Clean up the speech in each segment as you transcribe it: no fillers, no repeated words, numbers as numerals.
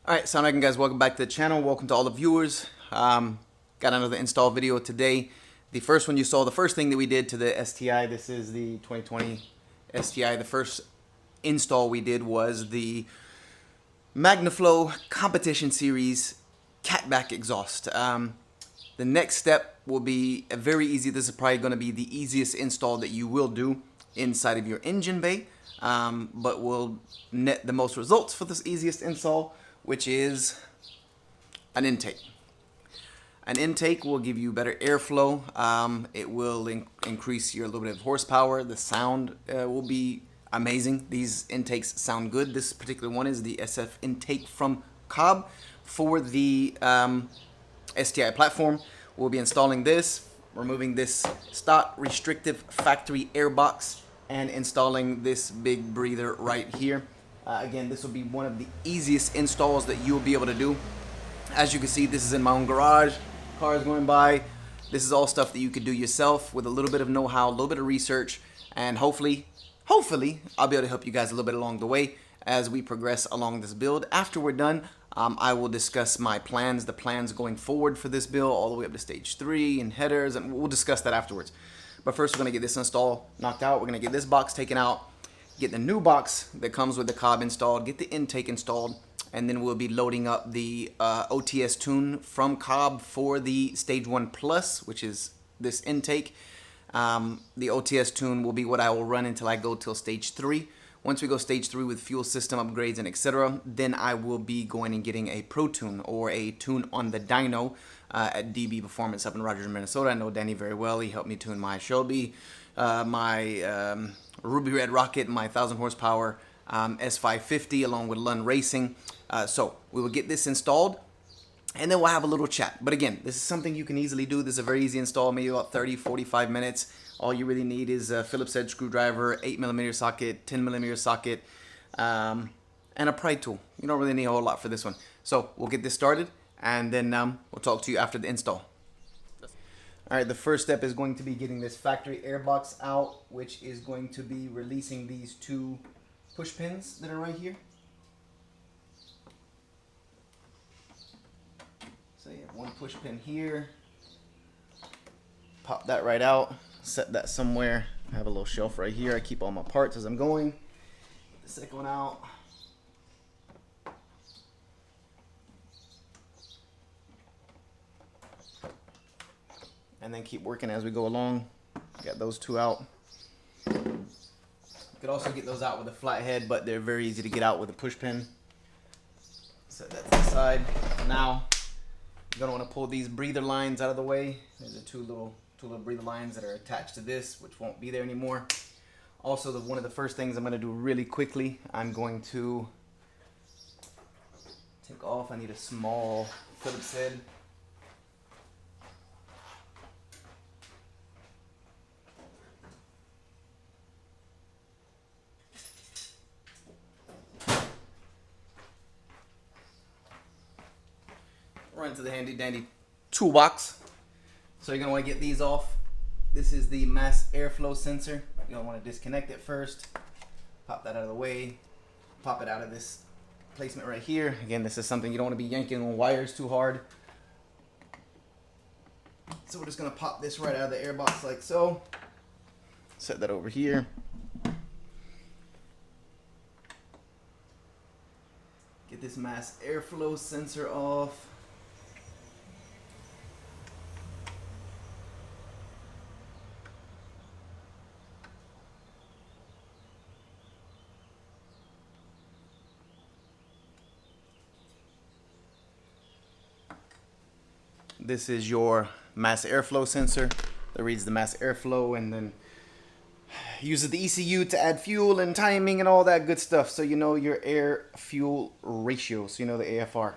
Alright, Sound Alaikum guys, welcome back to the channel. Welcome to all the viewers. Got another install video today. The first one you saw, the first thing that we did to the STI, this is the 2020 STI. The first install we did was the MagnaFlow Competition Series catback exhaust. The next step will be very easy. This is probably going to be the easiest install that you will do inside of your engine bay, but will net the most results for this easiest install, which is an intake. An intake will give you better airflow. It will increase your little bit of horsepower. The sound will be amazing. These intakes sound good. This particular one is the SF intake from Cobb for the STI platform. We'll be installing this, removing this stock restrictive factory air box, and installing this big breather right here. Again, this will be one of the easiest installs that you'll be able to do. As you can see, this is in my own garage. Cars going by. This is all stuff that you could do yourself with a little bit of know-how, a little bit of research, and hopefully, I'll be able to help you guys a little bit along the way as we progress along this build. After we're done, I will discuss my plans, the plans going forward for this build, all the way up to stage 3 and headers, and we'll discuss that afterwards. But first, we're going to get this install knocked out. We're going to get this box taken out, get the new box that comes with the Cobb installed, get the intake installed, and then we'll be loading up the OTS tune from Cobb for the Stage 1 Plus, which is this intake. The OTS tune will be what I will run until I go till Stage 3. Once we go Stage 3 with fuel system upgrades and etc., then I will be going and getting a Pro Tune or a tune on the dyno at DB Performance up in Rogers, Minnesota. I know Danny very well. He helped me tune my Shelby, my Ruby Red Rocket, my 1,000 horsepower S550 along with Lund Racing. So we will get this installed and then we'll have a little chat. But again, this is something you can easily do. This is a very easy install, maybe about 30-45 minutes. All you really need is a Phillips head screwdriver, 8mm socket, 10mm socket, and a pry tool. You don't really need a whole lot for this one. So we'll get this started and then we'll talk to you after the install. Alright, the first step is going to be getting this factory air box out, which is going to be releasing these two push pins that are right here. So you have one push pin here. Pop that right out. Set that somewhere. I have a little shelf right here. I keep all my parts as I'm going. Get the second one out. And then keep working as we go along. Got those two out. You could also get those out with a flat head, but they're very easy to get out with a push pin. Set that to the side. Now, you're gonna want to pull these breather lines out of the way. There's the two little breather lines that are attached to this, which won't be there anymore. Also, one of the first things I'm gonna do really quickly, I'm going to take off. I need a small Phillips head. Run to the handy dandy toolbox. So you're gonna want to get these off. This is the mass airflow sensor. You're gonna want to disconnect it first. Pop that out of the way. Pop it out of this placement right here. Again, this is something you don't want to be yanking on wires too hard. So we're just gonna pop this right out of the air box like so. Set that over here. Get this mass airflow sensor off. This is your mass airflow sensor that reads the mass airflow and then uses the ECU to add fuel and timing and all that good stuff. So you know your air fuel ratio, so you know the AFR.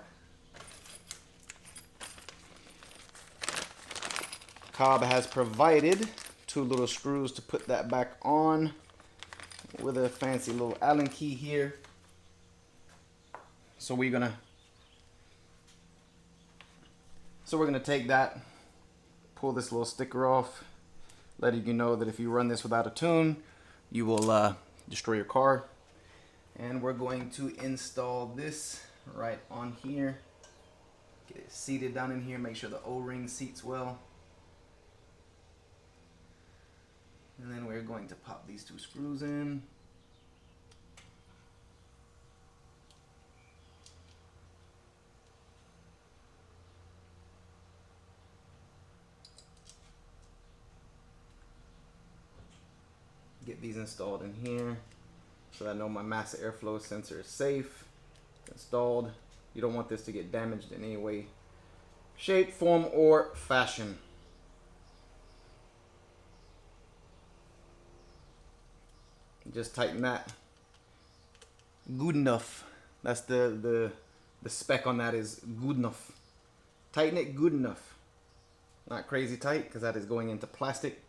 Cobb has provided two little screws to put that back on with a fancy little Allen key here. So we're gonna take that, pull this little sticker off, letting you know that if you run this without a tune, you will destroy your car. And we're going to install this right on here. Get it seated down in here. Make sure the O-ring seats well. And then we're going to pop these 2 screws in. Get these installed in here so that I know my mass airflow sensor is safe. It's installed. You don't want this to get damaged in any way, shape, form, or fashion. Just tighten that. Good enough. That's the spec on that is good enough. Tighten it good enough. Not crazy tight because that is going into plastic.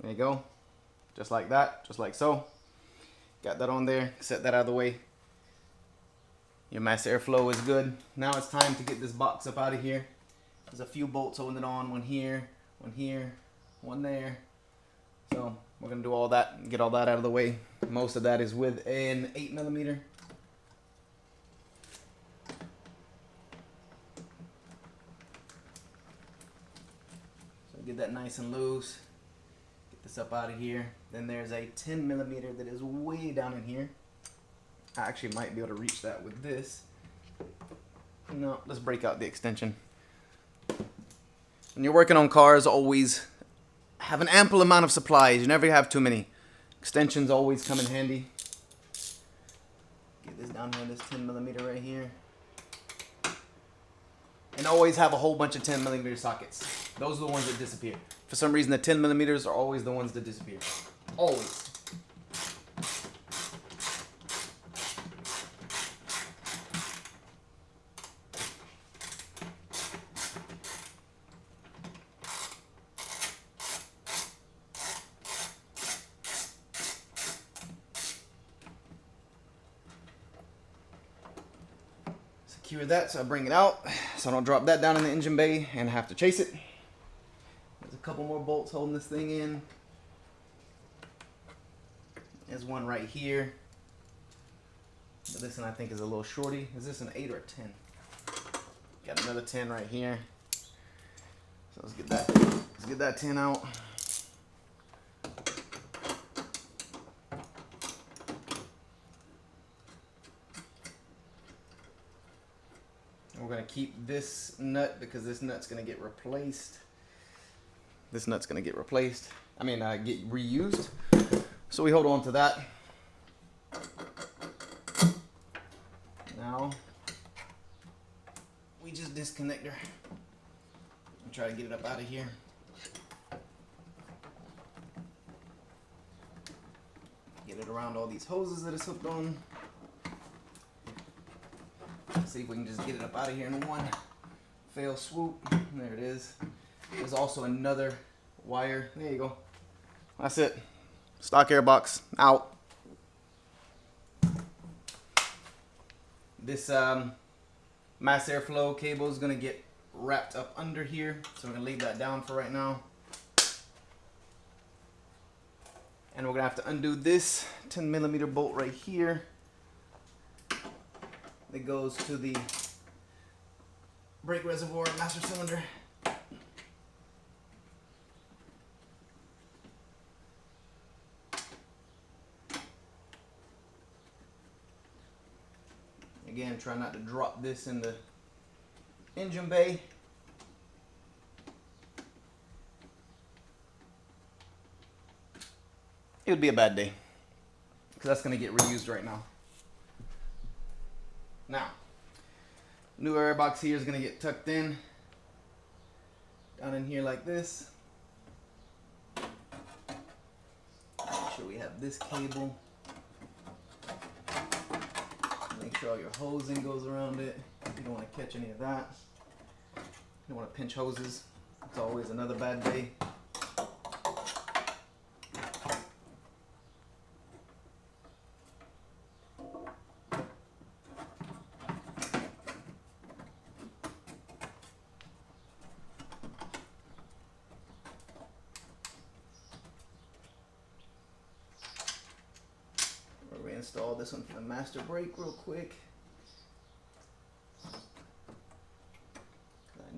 There you go. Just like that, just like so. Got that on there, set that out of the way. Your mass airflow is good. Now it's time to get this box up out of here. There's a few bolts holding it on, one here, one there. So we're gonna do all that and get all that out of the way. Most of that is with an 8mm. So get that nice and loose. This up out of here. Then there's a 10mm that is way down in here. I actually might be able to reach that with this. No, let's break out the extension. When you're working on cars, always have an ample amount of supplies. You never have too many. Extensions always come in handy. Get this down here, this 10mm right here. And always have a whole bunch of 10mm sockets. Those are the ones that disappear. For some reason, the 10mm are always the ones that disappear. Always. Secure that so I bring it out, so I don't drop that down in the engine bay and have to chase it. There's a couple more bolts holding this thing in. There's one right here. But this one I think is a little shorty. Is this an 8 or a 10? Got another 10 right here. So let's get that 10 out. We're going to keep this nut because this nut's going to get replaced. This nut's going to get replaced. I mean, get reused. So we hold on to that. Now, we just disconnect her and try to get it up out of here. Get it around all these hoses that it's hooked on. See if we can just get it up out of here in one fell swoop. There it is. There's also another wire. There you go. That's it. Stock airbox out. This mass airflow cable is going to get wrapped up under here. So we're going to leave that down for right now. And we're going to have to undo this 10mm bolt right here that goes to the brake reservoir master cylinder. Again, try not to drop this in the engine bay. It would be a bad day because that's going to get reused right now. Now, new air box here is going to get tucked in down in here like this. Make sure we have this cable. Make sure all your hosing goes around it. You don't want to catch any of that. You don't want to pinch hoses. It's always another bad day. Install this one for the master brake real quick.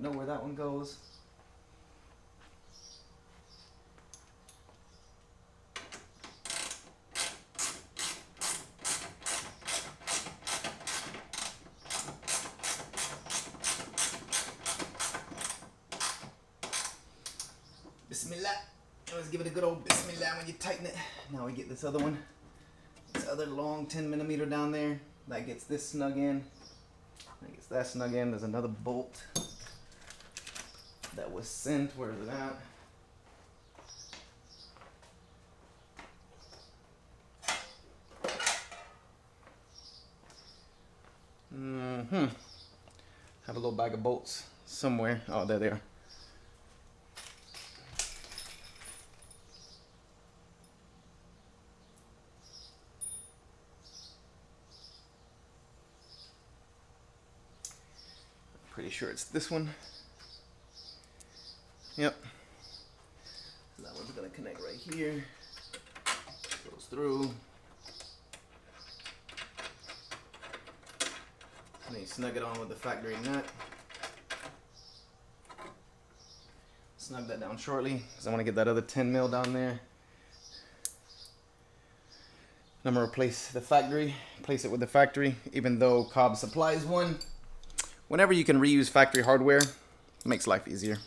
know where that one goes. Bismillah. Let's give it a good old bismillah when you tighten it. Now we get this other one. This other long 10mm down there. That gets this snug in. That gets that snug in. There's another bolt that was sent. Where is it at? Have a little bag of bolts somewhere. Oh, there they are. Pretty sure it's this one. Yep. That one's gonna connect right here. Goes through. And then you snug it on with the factory nut. Snug that down shortly because I want to get that other 10mm down there. And I'm gonna replace the factory, place it with the factory, even though Cobb supplies one. Whenever you can reuse factory hardware, it makes life easier.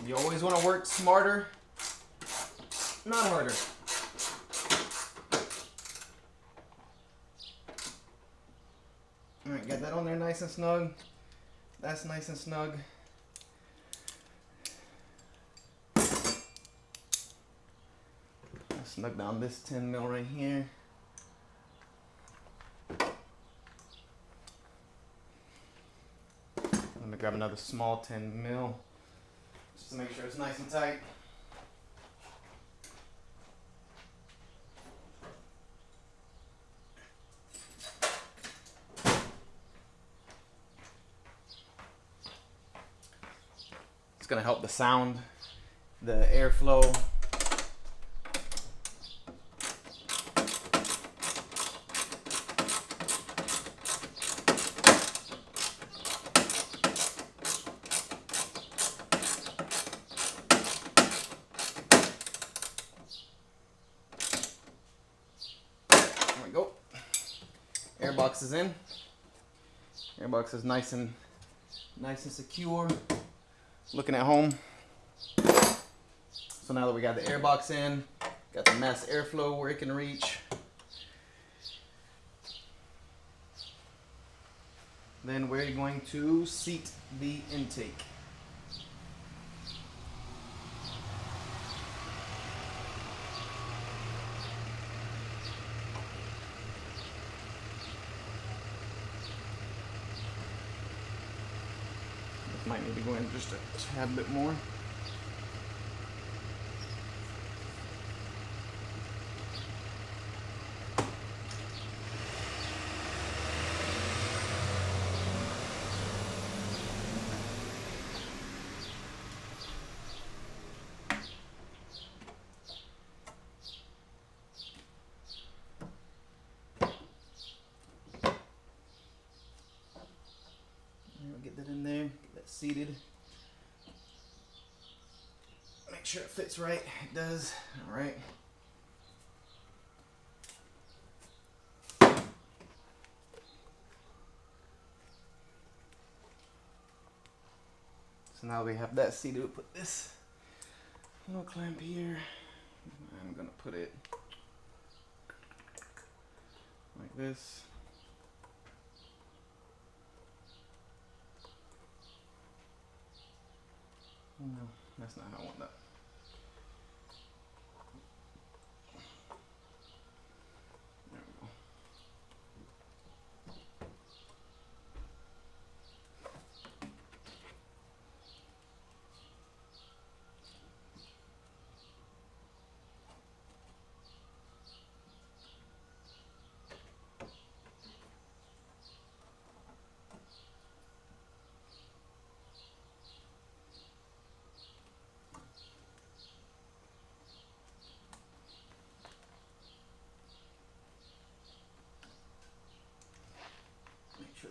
You always want to work smarter, not harder. Alright, got that on there nice and snug. That's nice and snug. I'll snug down this 10mm right here. I'm going to grab another small 10mm. Just to make sure it's nice and tight. It's going to help the sound, the airflow. Airbox is in. Airbox is nice and secure. Looking at home. So now that we got the airbox in, got the mass airflow where it can reach. Then we're going to seat the intake. Might need to go in just a tad bit more. Get that in there, get that seated. Make sure it fits right. It does. All right. So now we have that seated. We'll put this little clamp here. I'm gonna put it like this. No, that's not how I want that.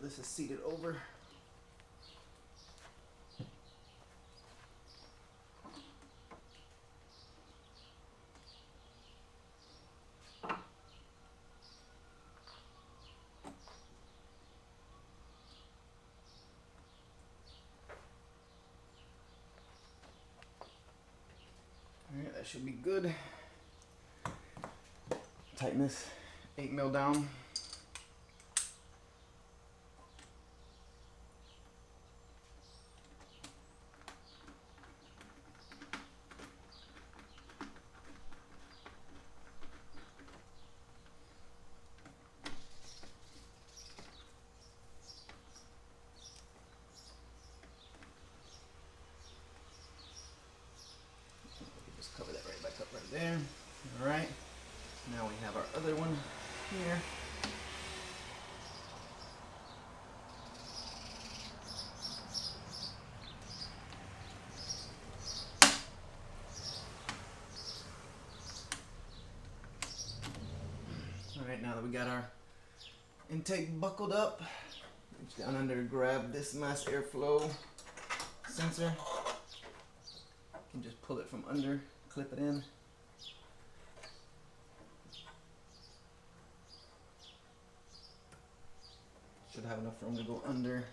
this is seated over. Alright, that should be good. Tighten this 8mm down. Just cover that right back up right there. Alright. Now we have our other one here. Alright, now that we got our intake buckled up, reach down under, grab this mass airflow sensor. You can just pull it from under, clip it in. Should have enough room to go under.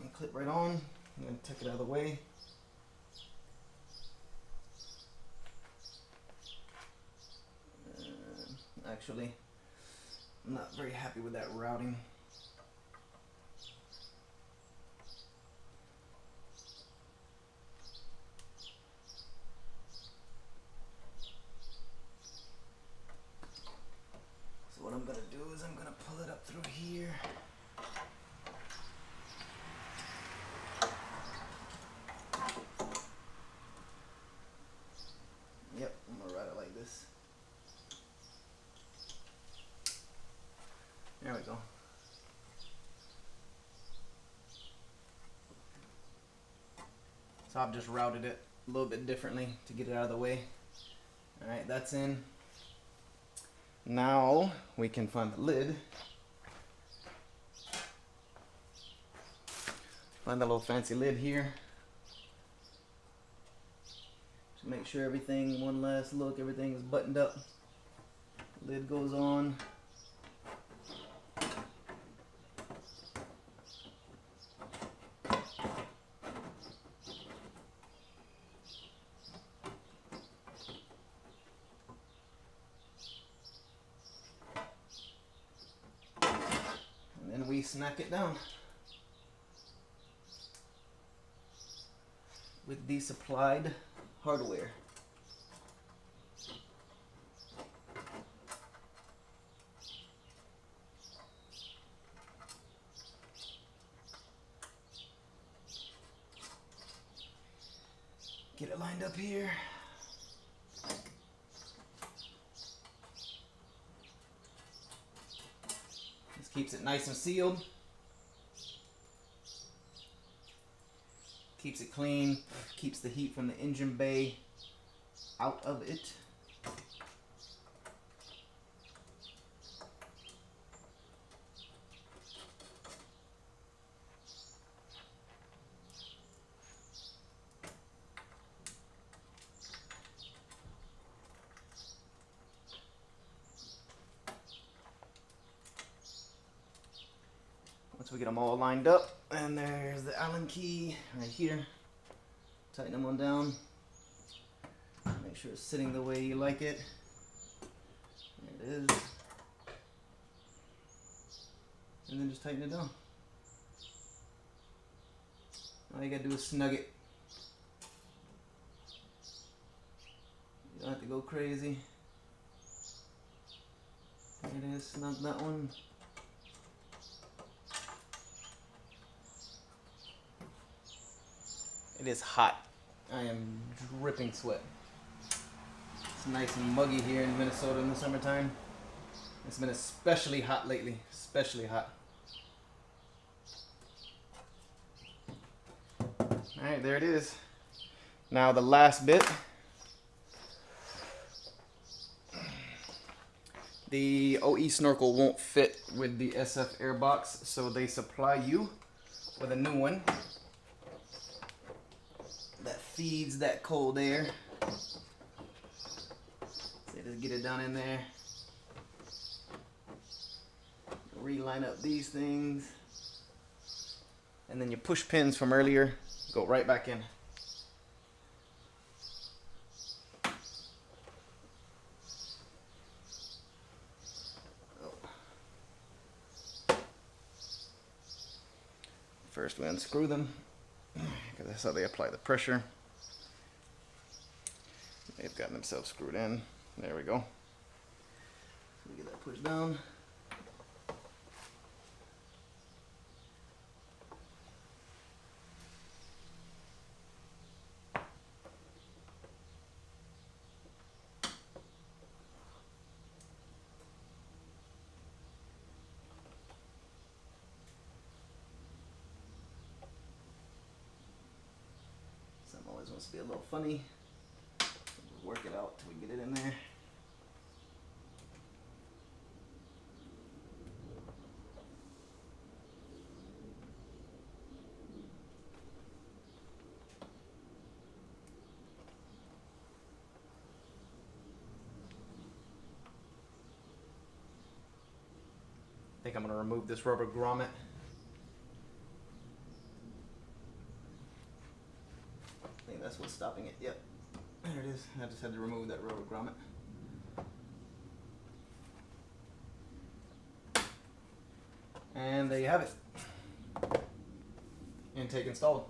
And clip right on, and then take it out of the way. Actually, I'm not very happy with that routing. So what I'm gonna do is I'm gonna pull it up through here. Yep, I'm gonna route it like this. There we go. So I've just routed it a little bit differently to get it out of the way. Alright, that's in. Now we can find the lid. Find the little fancy lid here. Just make sure everything, one last look, everything is buttoned up. Lid goes on. And we snack it down with the supplied hardware. Get it lined up here. This keeps it nice and sealed. Keeps it clean, keeps the heat from the engine bay out of it. Once we get them all lined up, and there's the Allen key right here. Tighten them on down. Make sure it's sitting the way you like it. There it is. And then just tighten it down. All you gotta do is snug it. You don't have to go crazy. There it is, snug that one. It is hot. I am dripping sweat. It's nice and muggy here in Minnesota in the summertime. It's been especially hot lately, especially hot. Alright, there it is. Now the last bit. The OE snorkel won't fit with the SF air box, so they supply you with a new one that feeds that cold air. So just get it down in there. Reline up these things, and then your push pins from earlier go right back in. First we unscrew them, because that's how they apply the pressure. They've gotten themselves screwed in. There we go. So we get that pushed down. Some always wants to be a little funny. Just work it out till we get it in there. I think I'm going to remove this rubber grommet. I think that's what's stopping it. Yep, there it is. I just had to remove that rubber grommet. And there you have it. Intake installed.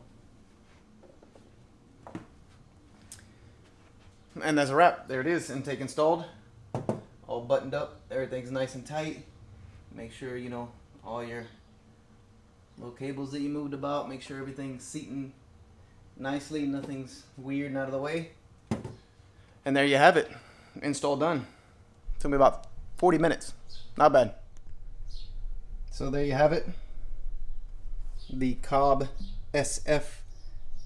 And that's a wrap. There it is. Intake installed. All buttoned up. Everything's nice and tight. Make sure, you know, all your little cables that you moved about, make sure everything's seating nicely, nothing's weird and out of the way. And there you have it. Install done. Took me about 40 minutes. Not bad. So there you have it. The Cobb SF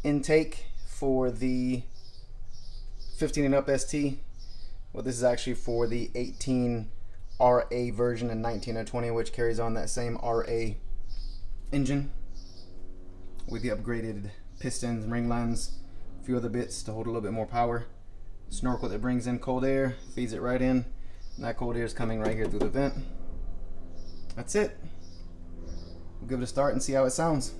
intake for the 15 and up ST. Well, this is actually for the 18 RA version and 19 and 20, which carries on that same RA engine with the upgraded pistons and ring lands, a few other bits to hold a little bit more power. Snorkel that brings in cold air, feeds it right in, and that cold air is coming right here through the vent. That's it. We'll give it a start and see how it sounds.